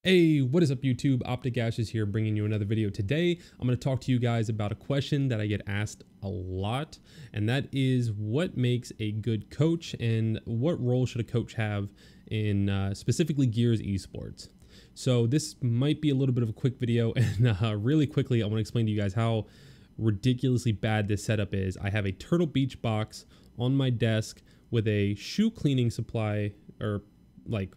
Hey, what is up YouTube? OpTic here bringing you another video. Today, I'm going to talk to you guys about a question that I get asked a lot, and that is what makes a good coach and what role should a coach have in specifically Gears esports. So this might be a little bit of a quick video, and really quickly, I want to explain to you guys how ridiculously bad this setup is. I have a Turtle Beach box on my desk with a shoe cleaning supply or like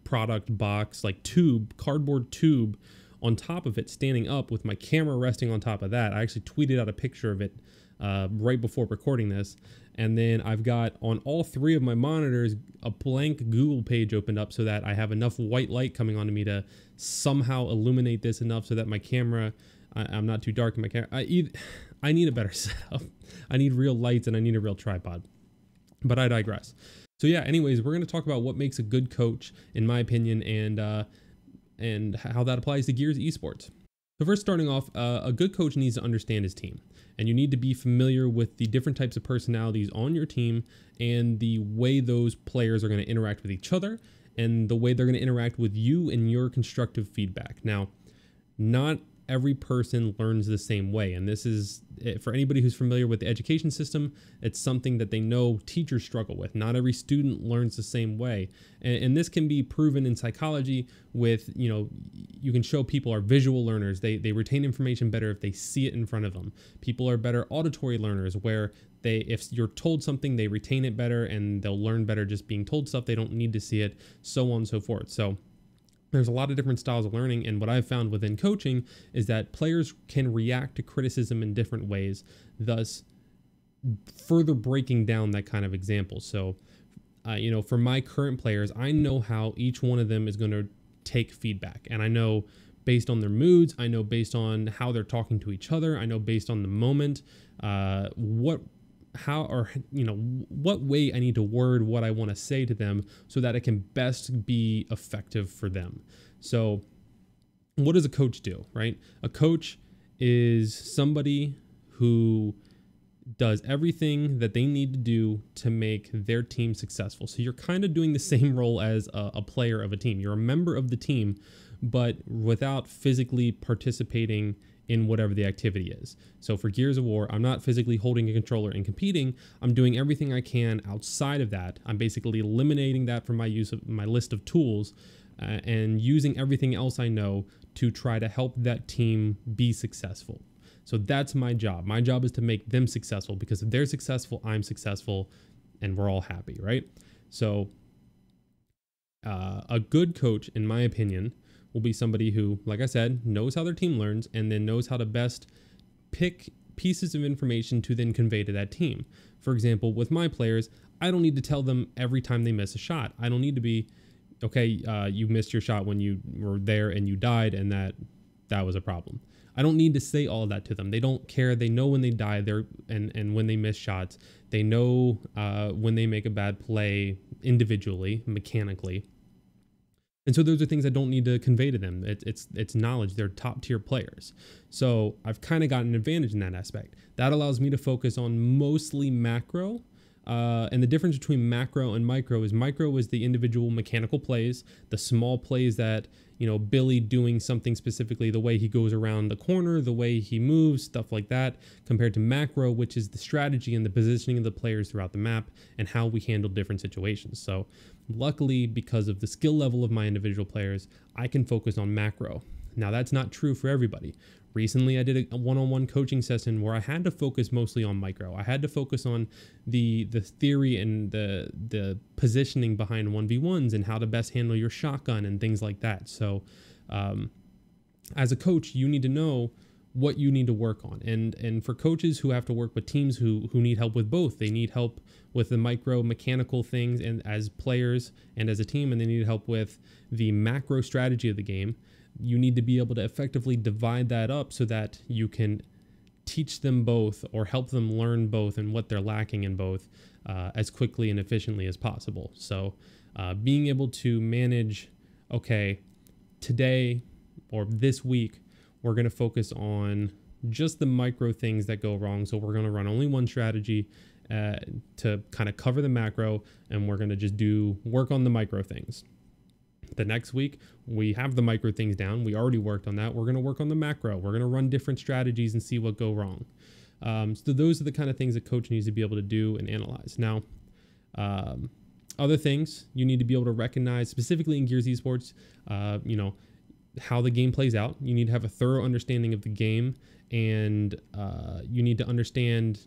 product box, like tube, cardboard tube on top of it, standing up with my camera resting on top of that. I actually tweeted out a picture of it right before recording this. And then I've got on all three of my monitors a blank Google page opened up so that I have enough white light coming onto me to somehow illuminate this enough so that my camera, I'm not too dark in my camera. I need a better setup. I need real lights and I need a real tripod. But I digress. So yeah, anyways, we're going to talk about what makes a good coach, in my opinion, and how that applies to Gears esports. So first, starting off, a good coach needs to understand his team, and you need to be familiar with the different types of personalities on your team and the way those players are going to interact with each other and the way they're going to interact with you and your constructive feedback. Now, not every person learns the same way, and this is for anybody who's familiar with the education system. It's something that they know teachers struggle with. Not every student learns the same way, and this can be proven in psychology with, you know, you can show people are visual learners. They retain information better if they see it in front of them. People are better auditory learners, where if you're told something, they retain it better and they'll learn better just being told stuff. They don't need to see it, so on and so forth. So there's a lot of different styles of learning, and what I've found within coaching is that players can react to criticism in different ways, thus further breaking down that kind of example. So, you know, for my current players, I know how each one of them is going to take feedback, and I know based on their moods, I know based on how they're talking to each other, I know based on the moment, what way I need to word what I want to say to them so that it can best be effective for them. So what does a coach do, right? A coach is somebody who does everything that they need to do to make their team successful. So you're kind of doing the same role as a player of a team. You're a member of the team, but without physically participating in whatever the activity is. So for Gears of War, I'm not physically holding a controller and competing. I'm doing everything I can outside of that. I'm basically eliminating that from my use of my list of tools and using everything else I know to try to help that team be successful. So that's my job. My job is to make them successful, because if they're successful, I'm successful, and we're all happy, right? So a good coach, in my opinion, will be somebody who, like I said, knows how their team learns and then knows how to best pick pieces of information to then convey to that team. For example, with my players, I don't need to tell them every time they miss a shot. I don't need to be, okay, you missed your shot when you were there and you died, and that was a problem. I don't need to say all of that to them. They don't care. They know when they die and when they miss shots. They know when they make a bad play individually, mechanically. And so those are things I don't need to convey to them. It's knowledge. They're top tier players. So I've kind of got an advantage in that aspect. That allows me to focus on mostly macro. And the difference between macro and micro is the individual mechanical plays, the small plays that, you know, Billy doing something specifically, the way he goes around the corner, the way he moves, stuff like that, compared to macro, which is the strategy and the positioning of the players throughout the map and how we handle different situations. So luckily, because of the skill level of my individual players, I can focus on macro. Now, that's not true for everybody. Recently, I did a one-on-one coaching session where I had to focus mostly on micro. I had to focus on the theory and the positioning behind 1v1s and how to best handle your shotgun and things like that. So as a coach, you need to know what you need to work on. And for coaches who have to work with teams who need help with both, they need help with the micro mechanical things and as players and as a team, and they need help with the macro strategy of the game. You need to be able to effectively divide that up so that you can teach them both or help them learn both and what they're lacking in both as quickly and efficiently as possible. So being able to manage, okay, today or this week, we're going to focus on just the micro things that go wrong. So we're going to run only one strategy to kind of cover the macro, and we're going to just work on the micro things. The next week, we have the micro things down. We already worked on that. We're going to work on the macro. We're going to run different strategies and see what go wrong. So those are the kind of things a coach needs to be able to do and analyze. Now, other things you need to be able to recognize, specifically in Gears Esports, you know, how the game plays out. You need to have a thorough understanding of the game, and you need to understand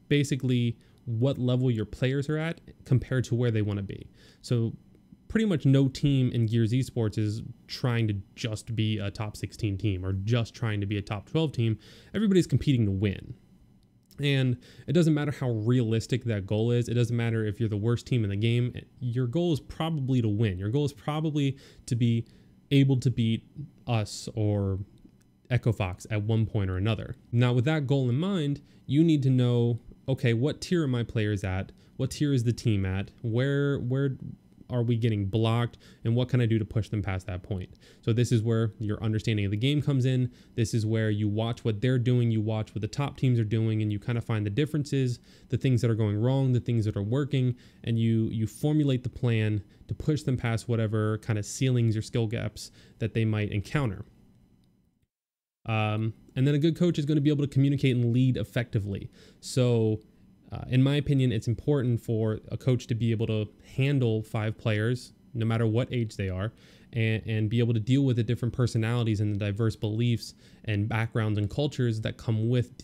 basically what level your players are at compared to where they want to be. So pretty much no team in Gears Esports is trying to just be a top 16 team or just trying to be a top 12 team. Everybody's competing to win. And it doesn't matter how realistic that goal is. It doesn't matter if you're the worst team in the game. Your goal is probably to win. Your goal is probably to be able to beat us or Echo Fox at one point or another. Now, with that goal in mind, you need to know, okay, what tier are my players at? What tier is the team at? Where are we getting blocked, and what can I do to push them past that point? So this is where your understanding of the game comes in. This is where you watch what they're doing, you watch what the top teams are doing, and you kind of find the differences, the things that are going wrong, the things that are working, and you formulate the plan to push them past whatever kind of ceilings or skill gaps that they might encounter. And then a good coach is going to be able to communicate and lead effectively. So in my opinion, it's important for a coach to be able to handle 5 players, no matter what age they are, and be able to deal with the different personalities and the diverse beliefs and backgrounds and cultures that come with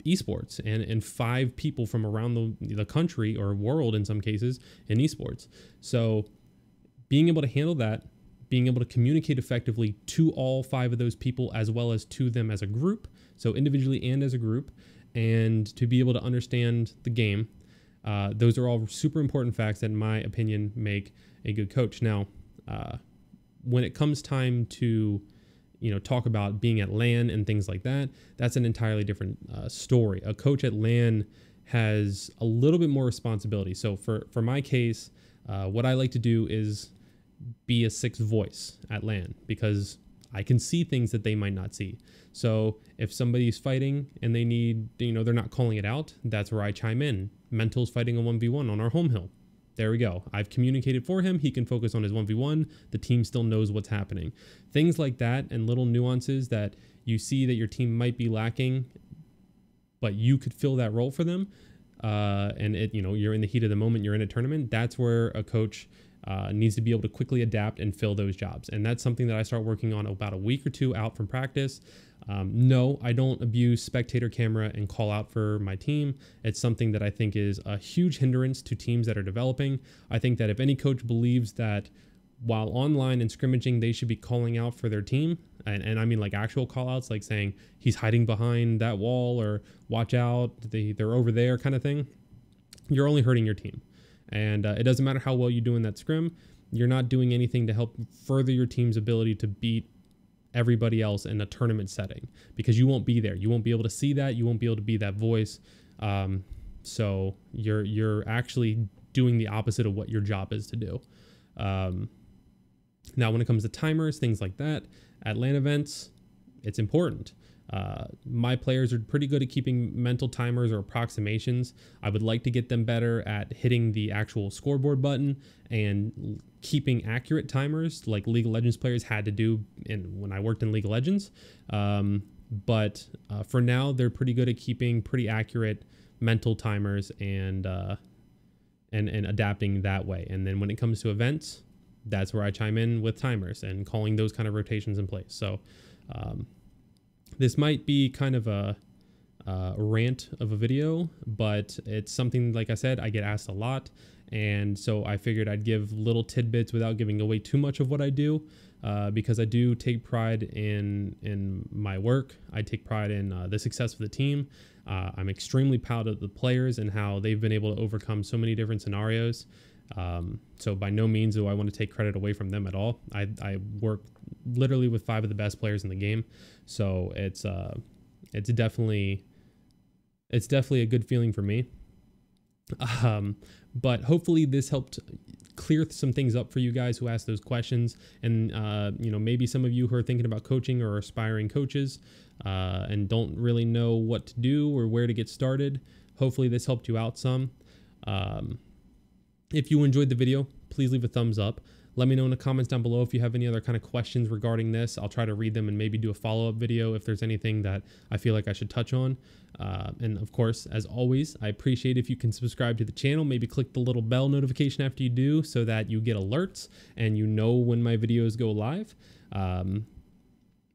esports, and 5 people from around the country or world in some cases in esports. So being able to handle that, being able to communicate effectively to all 5 of those people as well as to them as a group, so individually and as a group, and to be able to understand the game. Those are all super important facts that, in my opinion, make a good coach. Now, when it comes time to, talk about being at LAN and things like that, that's an entirely different story. A coach at LAN has a little bit more responsibility. So for my case, what I like to do is be a 6th voice at LAN, because I can see things that they might not see. So if somebody's fighting and they need, they're not calling it out, that's where I chime in. Mental's fighting a 1v1 on our home hill. There we go. I've communicated for him. He can focus on his 1v1. The team still knows what's happening. Things like that, and little nuances that you see that your team might be lacking, but you could fill that role for them. And you're in the heat of the moment, you're in a tournament. That's where a coach needs to be able to quickly adapt and fill those jobs. And that's something that I start working on about a week or 2 out from practice. No, I don't abuse spectator camera and call out for my team. It's something that I think is a huge hindrance to teams that are developing. I think that if any coach believes that while online and scrimmaging, they should be calling out for their team, and I mean like actual call outs, like saying he's hiding behind that wall or watch out, they're over there kind of thing, you're only hurting your team. And it doesn't matter how well you do in that scrim, you're not doing anything to help further your team's ability to beat everybody else in a tournament setting, because you won't be there. You won't be able to see that. You won't be able to be that voice. So you're actually doing the opposite of what your job is to do. Now, when it comes to timers, things like that, at LAN events, it's important. My players are pretty good at keeping mental timers or approximations. I would like to get them better at hitting the actual scoreboard button and keeping accurate timers like League of Legends players had to do when I worked in League of Legends. But for now, they're pretty good at keeping pretty accurate mental timers and adapting that way. And then when it comes to events, that's where I chime in with timers and calling those kind of rotations in place. So this might be kind of a rant of a video, but it's something, like I said, I get asked a lot. And so I figured I'd give little tidbits without giving away too much of what I do, because I do take pride in my work. I take pride in the success of the team. I'm extremely proud of the players and how they've been able to overcome so many different scenarios. So by no means do I want to take credit away from them at all. I work literally with 5 of the best players in the game. So it's definitely a good feeling for me. But hopefully this helped clear some things up for you guys who asked those questions. And, maybe some of you who are thinking about coaching or aspiring coaches, and don't really know what to do or where to get started. Hopefully this helped you out some. If you enjoyed the video, please leave a thumbs up. Let me know in the comments down below if you have any other kind of questions regarding this. I'll try to read them and maybe do a follow-up video if there's anything that I feel like I should touch on. And of course, as always, I appreciate if you can subscribe to the channel, maybe click the little bell notification after you do so that you get alerts and you know when my videos go live.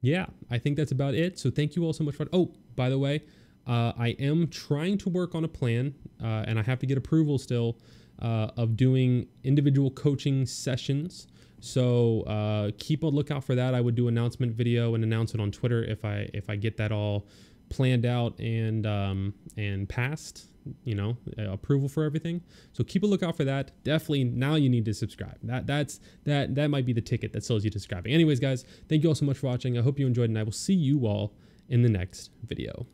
Yeah, I think that's about it. So thank you all so much for, oh, by the way, I am trying to work on a plan and I have to get approval still of doing individual coaching sessions. So keep a lookout for that. I would do an announcement video and announce it on Twitter if I get that all planned out and passed, you know, approval for everything. So keep a lookout for that. Definitely now you need to subscribe. That might be the ticket that sells you to subscribing. Anyways, guys, thank you all so much for watching. I hope you enjoyed, and I will see you all in the next video.